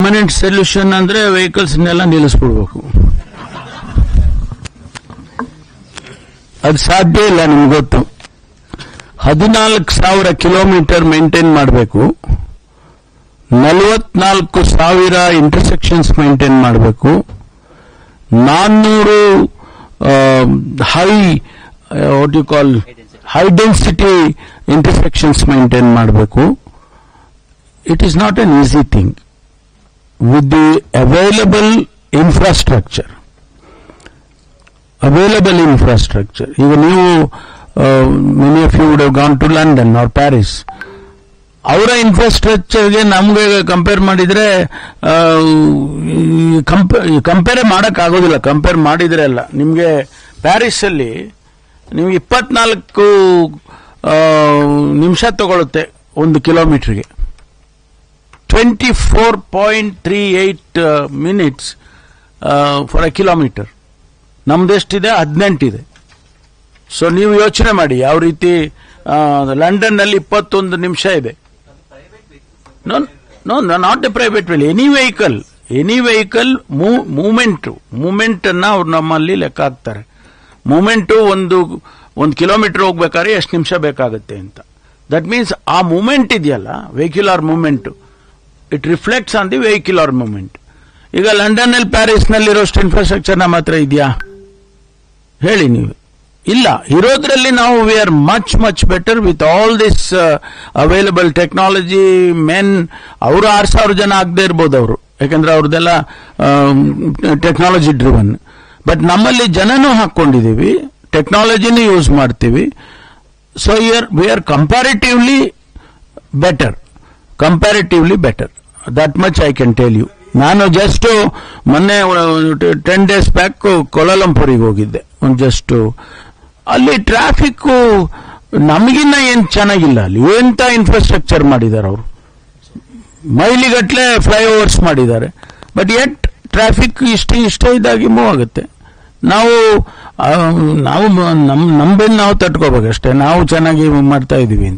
Permanent solution ಅಂದ್ರೆ ವೆಹಿಕಲ್ಸ್ನೆಲ್ಲ ನಿಲ್ಲಿಸ್ಬಿಡ್ಬೇಕು. ಅದು ಸಾಧ್ಯ ಇಲ್ಲ, ನಿಮ್ಗೆ ಗೊತ್ತು. 14,000 ಕಿಲೋಮೀಟರ್ ಮೇಂಟೈನ್ ಮಾಡಬೇಕು, 44,000 ಇಂಟರ್ಸೆಕ್ಷನ್ಸ್ ಮೇಂಟೈನ್ ಮಾಡಬೇಕು, 400 ಹೈ ಡೆನ್ಸಿಟಿ ಇಂಟರ್ಸೆಕ್ಷನ್ಸ್ ಮೇಂಟೈನ್ ಮಾಡಬೇಕು. It is not an easy thing with the available infrastructure. ಈಗ ನೀವು many of you would have gone to London or Paris. ಅವರ ಇನ್ಫ್ರಾಸ್ಟ್ರಕ್ಚರ್ಗೆ ನಮ್ಗೆ ಕಂಪೇರ್ ಮಾಡಿದ್ರೆ ಕಂಪೇರ್ ಮಾಡೋಕ್ಕಾಗೋದಿಲ್ಲ. ಕಂಪೇರ್ ಮಾಡಿದ್ರೆ ಅಲ್ಲ, ನಿಮಗೆ ಪ್ಯಾರಿಸ್ ಅಲ್ಲಿ ನಿಮ್ಗೆ 24 ನಿಮಿಷ ತಗೊಳುತ್ತೆ 1 ಕಿಲೋಮೀಟರ್ಗೆ, 24.38 minutes ಫಾರ್ ಎ ಕಿಲೋಮೀಟರ್. ನಮ್ದೆಷ್ಟಿದೆ? 18 ಇದೆ. ಸೊ ನೀವು ಯೋಚನೆ ಮಾಡಿ ಯಾವ ರೀತಿ. ಲಂಡನ್ ನಲ್ಲಿ 21 ನಿಮಿಷ ಇದೆ. Not A private well, any vehicle movement ಅನ್ನ ಅವ್ರು ನಮ್ಮಲ್ಲಿ ಲೆಕ್ಕ ಹಾಕ್ತಾರೆ. ಮೂವ್ಮೆಂಟು ಒಂದು ಕಿಲೋಮೀಟರ್ ಹೋಗ್ಬೇಕಾದ್ರೆ ಎಷ್ಟು ನಿಮಿಷ ಬೇಕಾಗುತ್ತೆ ಅಂತ. ದಟ್ ಮೀನ್ಸ್ ಆ ಮೂವ್ಮೆಂಟ್ ಇದೆಯಲ್ಲ, vehicular movement, it reflects on the vehicular movement. ಈಗ ಲಂಡನ್ ನಲ್ಲಿ ಪ್ಯಾರಿಸ್ ನಲ್ಲಿರೋಷ್ಟು ಇನ್ಫ್ರಾಸ್ಟ್ರಕ್ಚರ್ ನಮ್ಮ ಹತ್ರ ಇದೆಯಾ ಹೇಳಿ ನೀವು? ಇಲ್ಲ. ಇರೋದ್ರಲ್ಲಿ ನಾವು we are much better with all this available technology. ಅವರು 6,000 ಜನ ಆಗದೆ ಇರ್ಬೋದು ಅವರು, ಯಾಕಂದ್ರೆ ಅವ್ರದ್ದೆಲ್ಲ ಟೆಕ್ನಾಲಜಿ ಡ್ರಿವನ್. ಬಟ್ ನಮ್ಮಲ್ಲಿ ಜನನೂ ಹಾಕೊಂಡಿದೀವಿ, ಟೆಕ್ನಾಲಜಿನೂ ಯೂಸ್ ಮಾಡ್ತೀವಿ. So we are comparatively better. That much I can tell you. ನಾನು ಜಸ್ಟ್ ಮೊನ್ನೆ 10 days ಬ್ಯಾಕ್ ಕೋಲಾಲಂಪುರಿಗೆ ಹೋಗಿದ್ದೆ. ಅಲ್ಲಿ ಟ್ರಾಫಿಕ್ ನಮಗಿನ್ನ ಏನ್ ಚೆನ್ನಾಗಿಲ್ಲ. ಅಲ್ಲಿ ಎಂತ ಇನ್ಫ್ರಾಸ್ಟ್ರಕ್ಚರ್ ಮಾಡಿದ್ದಾರೆ ಅವರು, ಮೈಲಿಗಟ್ಲೆ ಫ್ಲೈಓವರ್ಸ್ ಮಾಡಿದ್ದಾರೆ. ಬಟ್ ಎಟ್ ಟ್ರಾಫಿಕ್ ಇಷ್ಟ ಇದಾಗಿ ಮೂವ್ ಆಗುತ್ತೆ. ನಾವು ನಮ್ಮ ಬೆನ್ನು ನಾವು ತಟ್ಕೋಬೇಕಷ್ಟೇ, ನಾವು ಚೆನ್ನಾಗಿ ಮಾಡ್ತಾ ಇದೀವಿ ಅಂತ.